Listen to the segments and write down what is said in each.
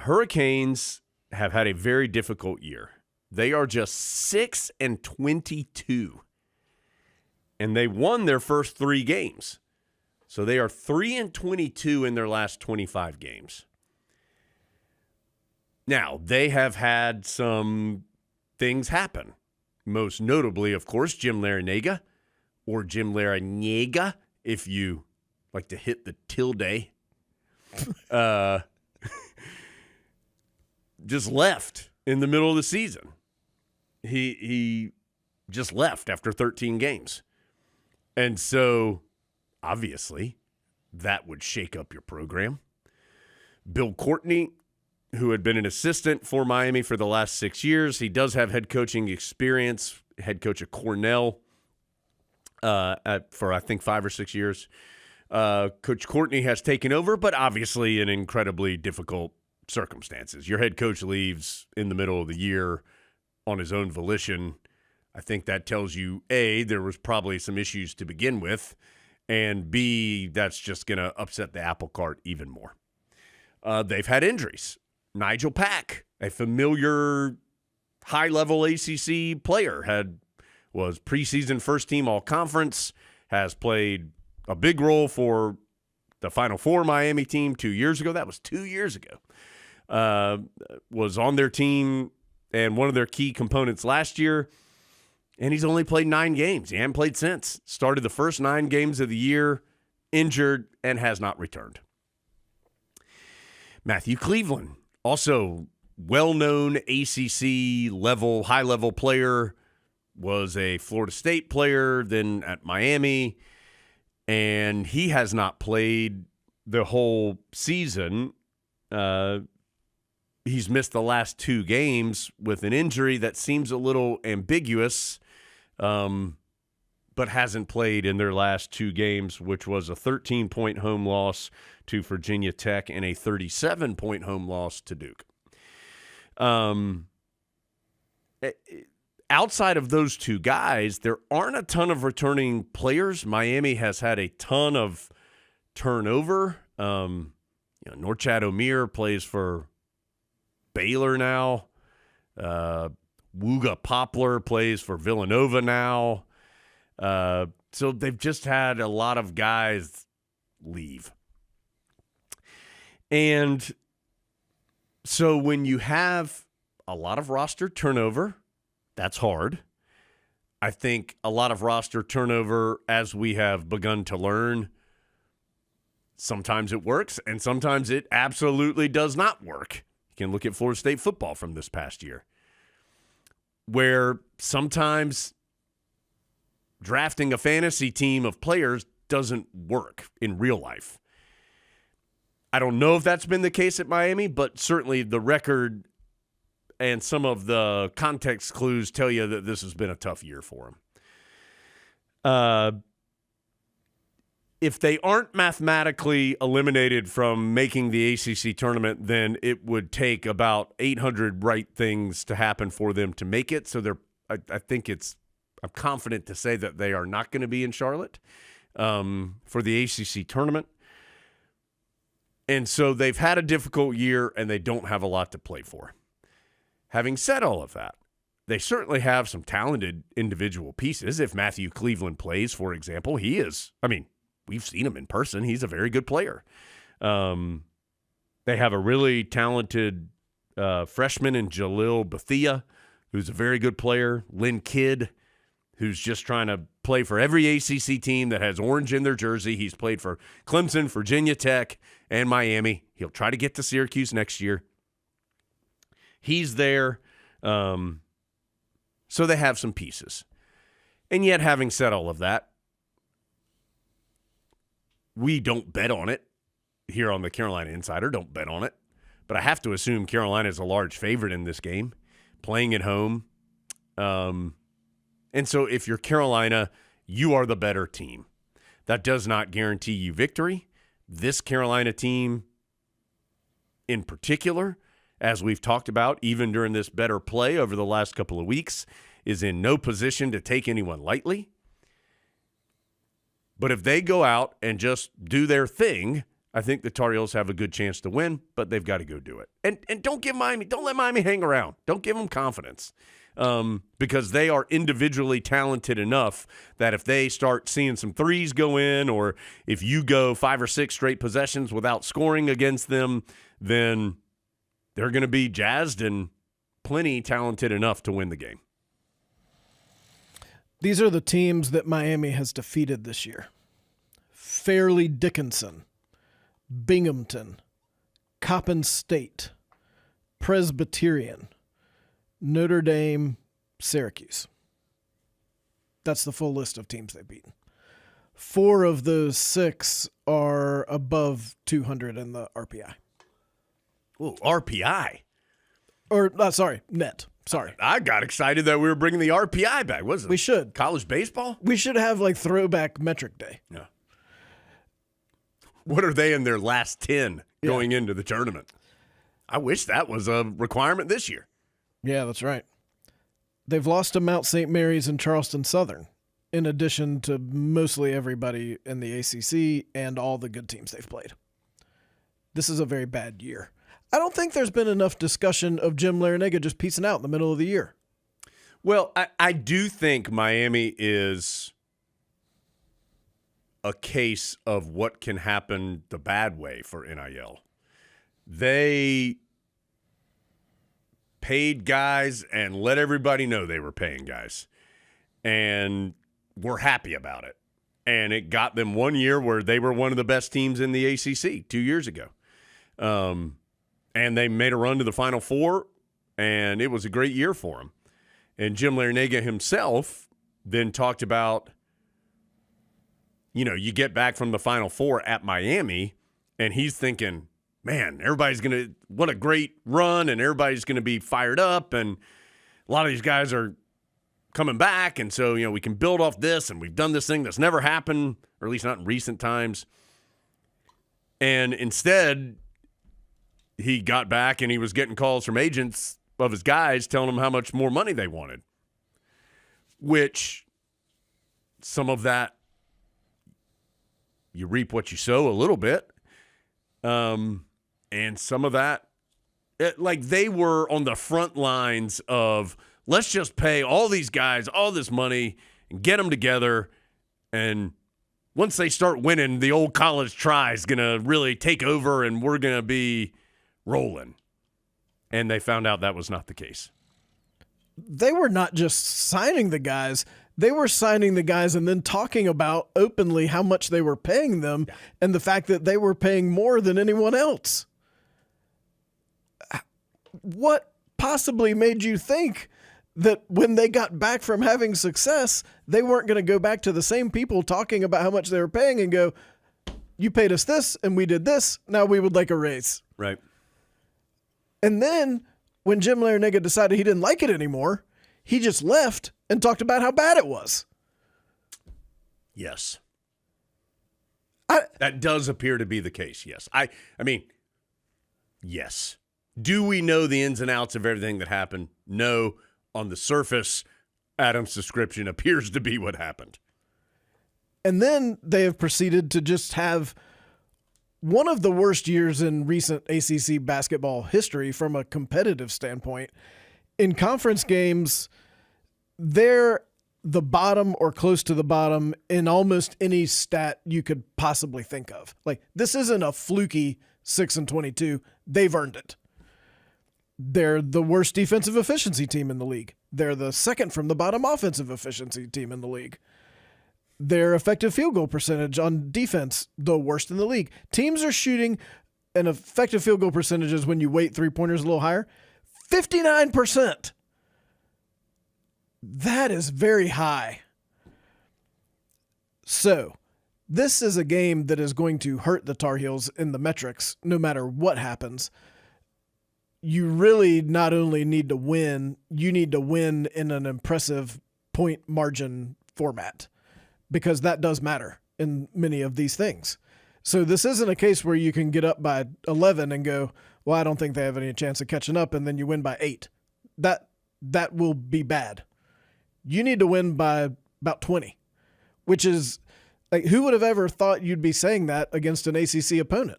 Hurricanes have had a very difficult year. They are just 6-22, and they won their first 3 games. So they are 3-22 in their last 25 games. Now, they have had some things happen. Most notably, of course, Jim Larrañaga, or Jim Larrañaga, if you like to hit the tilde, just left in the middle of the season. He just left after 13 games. And so, obviously, that would shake up your program. Bill Courtney, who had been an assistant for Miami for the last 6 years, he does have head coaching experience, head coach at Cornell for, I think, 5 or 6 years. Coach Courtney has taken over, but obviously in incredibly difficult circumstances. Your head coach leaves in the middle of the year on his own volition. I think that tells you, A, there was probably some issues to begin with, and B, that's just going to upset the apple cart even more. They've had injuries. Nigel Pack, a familiar high-level ACC player, was preseason first-team all-conference, has played a big role for the Final Four Miami team 2 years ago. That was 2 years ago. Was on their team and one of their key components last year, and he's only played 9 games. He hasn't played since. Started the first 9 games of the year, injured, and has not returned. Matthew Cleveland, also well-known ACC level, high-level player, was a Florida State player, then at Miami, and he has not played the whole season. He's missed the last 2 games with an injury that seems a little ambiguous, but hasn't played in their last 2 games, which was a 13-point home loss to Virginia Tech and a 37-point home loss to Duke. Outside of those 2 guys, there aren't a ton of returning players. Miami has had a ton of turnover. Norchad Omier plays for Baylor now. Wooga Poplar plays for Villanova now. So they've just had a lot of guys leave. And so when you have a lot of roster turnover, that's hard. I think a lot of roster turnover, as we have begun to learn, sometimes it works and sometimes it absolutely does not work. You can look at Florida State football from this past year, where sometimes drafting a fantasy team of players doesn't work in real life. I don't know if that's been the case at Miami, but certainly the record and some of the context clues tell you that this has been a tough year for them. If they aren't mathematically eliminated from making the ACC tournament, then it would take about 800 right things to happen for them to make it. So I'm confident to say that they are not going to be in Charlotte for the ACC tournament. And so they've had a difficult year and they don't have a lot to play for. Having said all of that, they certainly have some talented individual pieces. If Matthew Cleveland plays, for example, we've seen him in person. He's a very good player. They have a really talented freshman in Jalil Bethia, who's a very good player. Lynn Kidd, who's just trying to play for every ACC team that has orange in their jersey. He's played for Clemson, Virginia Tech, and Miami. He'll try to get to Syracuse next year. He's there. So they have some pieces. And yet, having said all of that, we don't bet on it here on the Carolina Insider. Don't bet on it. But I have to assume Carolina is a large favorite in this game, playing at home. And so if you're Carolina, you are the better team. That does not guarantee you victory. This Carolina team in particular, as we've talked about, even during this better play over the last couple of weeks, is in no position to take anyone lightly. But if they go out and just do their thing, I think the Tar Heels have a good chance to win, but they've got to go do it. And don't let Miami hang around. Don't give them confidence. Because they are individually talented enough that if they start seeing some threes go in, or if you go 5 or 6 straight possessions without scoring against them, then they're going to be jazzed and plenty talented enough to win the game. These are the teams that Miami has defeated this year. Fairleigh Dickinson, Binghamton, Coppin State, Presbyterian, Notre Dame, Syracuse. That's the full list of teams they've beaten. 4 of those 6 are above 200 in the RPI. Ooh, RPI? Or, sorry, net. Sorry. I got excited that we were bringing the RPI back. What is it? We should. College baseball? We should have like throwback metric day. Yeah. What are they in their last 10 going into the tournament? I wish that was a requirement this year. Yeah, that's right. They've lost to Mount St. Mary's and Charleston Southern, in addition to mostly everybody in the ACC and all the good teams they've played. This is a very bad year. I don't think there's been enough discussion of Jim Larrañaga just piecing out in the middle of the year. Well, I do think Miami is a case of what can happen the bad way for NIL. They paid guys and let everybody know they were paying guys, and were happy about it. And it got them 1 year where they were one of the best teams in the ACC 2 years ago. And they made a run to the Final Four, and it was a great year for them. And Jim Larrañaga himself then talked about, you get back from the Final Four at Miami, and he's thinking, man, everybody's going to – what a great run, and everybody's going to be fired up, and a lot of these guys are coming back, and so, we can build off this, and we've done this thing that's never happened, or at least not in recent times. And instead – he got back and he was getting calls from agents of his guys telling him how much more money they wanted, which some of that you reap what you sow a little bit. And some of that, like they were on the front lines of let's just pay all these guys all this money and get them together. And once they start winning, the old college try is going to really take over and we're going to be rolling. And they found out that was not the case. They were not just signing the guys. They were signing the guys and then talking about openly how much they were paying them and the fact that they were paying more than anyone else. What possibly made you think that when they got back from having success, they weren't going to go back to the same people talking about how much they were paying and go, you paid us this and we did this, now we would like a raise. Right. And then when Jim Larrañaga decided he didn't like it anymore, he just left and talked about how bad it was. Yes. That does appear to be the case, yes. I mean, yes. Do we know the ins and outs of everything that happened? No. On the surface, Adam's description appears to be what happened. And then they have proceeded to just have one of the worst years in recent ACC basketball history from a competitive standpoint. In conference games, they're the bottom or close to the bottom in almost any stat you could possibly think of. Like, this isn't a fluky 6-22. They've earned it. They're the worst defensive efficiency team in the league. They're the second from the bottom offensive efficiency team in the league. Their effective field goal percentage on defense, the worst in the league. Teams are shooting an effective field goal percentages when you weight three-pointers a little higher, 59%. That is very high. So, this is a game that is going to hurt the Tar Heels in the metrics no matter what happens. You really not only need to win, you need to win in an impressive point margin format, because that does matter in many of these things. So this isn't a case where you can get up by 11 and go, well, I don't think they have any chance of catching up, and then you win by 8. That will be bad. You need to win by about 20, which is Like, who would have ever thought you'd be saying that against an ACC opponent?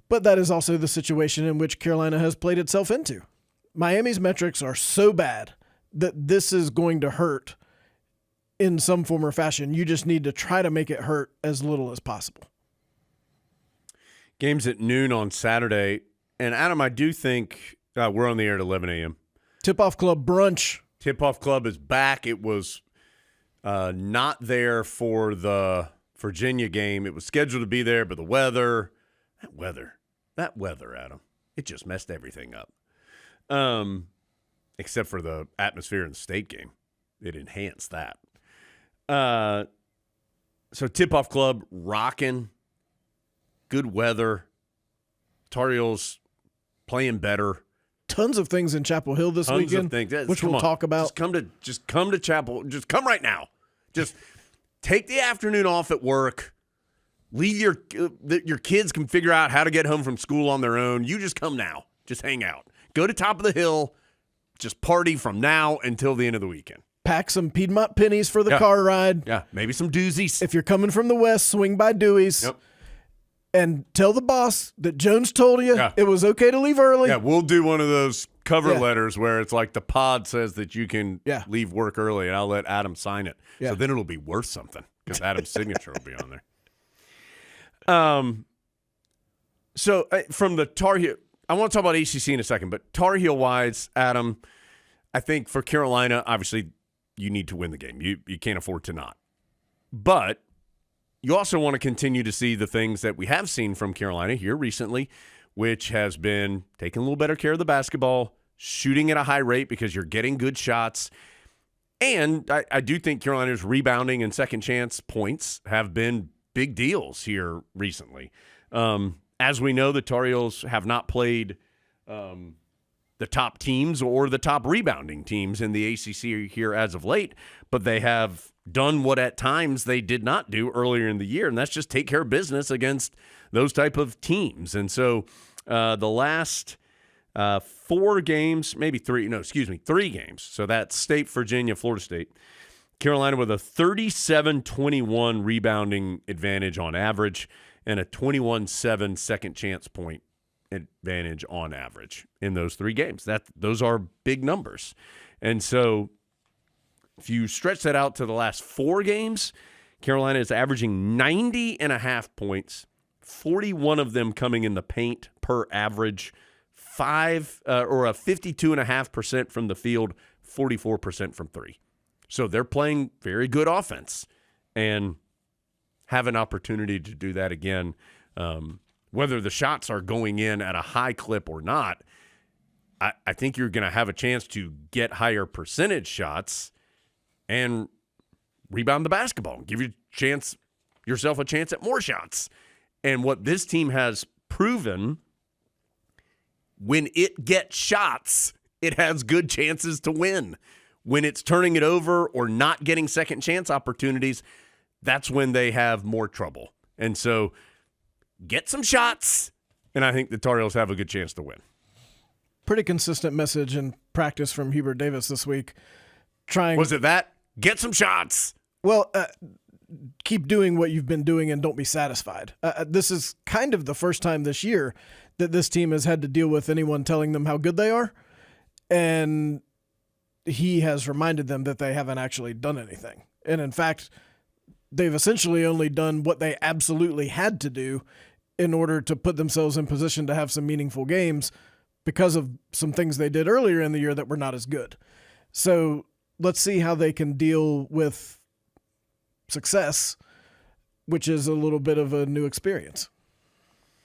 But that is also the situation in which Carolina has played itself into. Miami's metrics are so bad that this is going to hurt in some form or fashion. You just need to try to make it hurt as little as possible. Game's at noon on Saturday. And, Adam, I do think we're on the air at 11 a.m. Tip-off club brunch. Tip-off club is back. It was not there for the Virginia game. It was scheduled to be there, but the weather, Adam, it just messed everything up. Except for the atmosphere in the state game. It enhanced that. So tip-off club, rocking, good weather, Tar Heels playing better. Tons of things in Chapel Hill this weekend, which we'll talk about. Just come to Chapel. Just come right now. Just take the afternoon off at work. Leave your kids can figure out how to get home from school on their own. You just come now. Just hang out. Go to Top of the Hill. Just party from now until the end of the weekend. Pack some Piedmont pennies for the car ride. Yeah, maybe some doozies. If you're coming from the west, swing by Dewey's. Yep. And tell the boss that Jones told you it was okay to leave early. Yeah, we'll do one of those cover letters where it's like the pod says that you can leave work early, and I'll let Adam sign it. Yeah. So then it'll be worth something because Adam's signature will be on there. So from the Tar Heel, I want to talk about ACC in a second, but Tar Heel-wise, Adam, I think for Carolina, obviously you need to win the game. You can't afford to not. But you also want to continue to see the things that we have seen from Carolina here recently, which has been taking a little better care of the basketball, shooting at a high rate because you're getting good shots. And I do think Carolina's rebounding and second chance points have been big deals here recently. As we know, the Tar Heels have not played the top teams or the top rebounding teams in the ACC here as of late, but they have done what at times they did not do earlier in the year, and that's just take care of business against those type of teams. And so the last 4 games, three games. So that's State, Virginia, Florida State. Carolina with a 37-21 rebounding advantage on average and a 21-7 second chance point advantage on average in those 3 games. Those are big numbers. And so if you stretch that out to the last 4 games, Carolina is averaging 90.5 points, 41 of them coming in the paint per average, 52.5% from the field, 44% from 3. So they're playing very good offense and have an opportunity to do that again. Whether the shots are going in at a high clip or not, I think you're going to have a chance to get higher percentage shots and rebound the basketball. Give yourself a chance at more shots. And what this team has proven, when it gets shots, it has good chances to win. When it's turning it over or not getting second chance opportunities, that's when they have more trouble. And so get some shots, and I think the Tar Heels have a good chance to win. Pretty consistent message in practice from Hubert Davis this week. Was it that? Get some shots. Well, keep doing what you've been doing and don't be satisfied. This is kind of the first time this year that this team has had to deal with anyone telling them how good they are. And he has reminded them that they haven't actually done anything. And in fact, they've essentially only done what they absolutely had to do in order to put themselves in position to have some meaningful games because of some things they did earlier in the year that were not as good. So let's see how they can deal with success, which is a little bit of a new experience.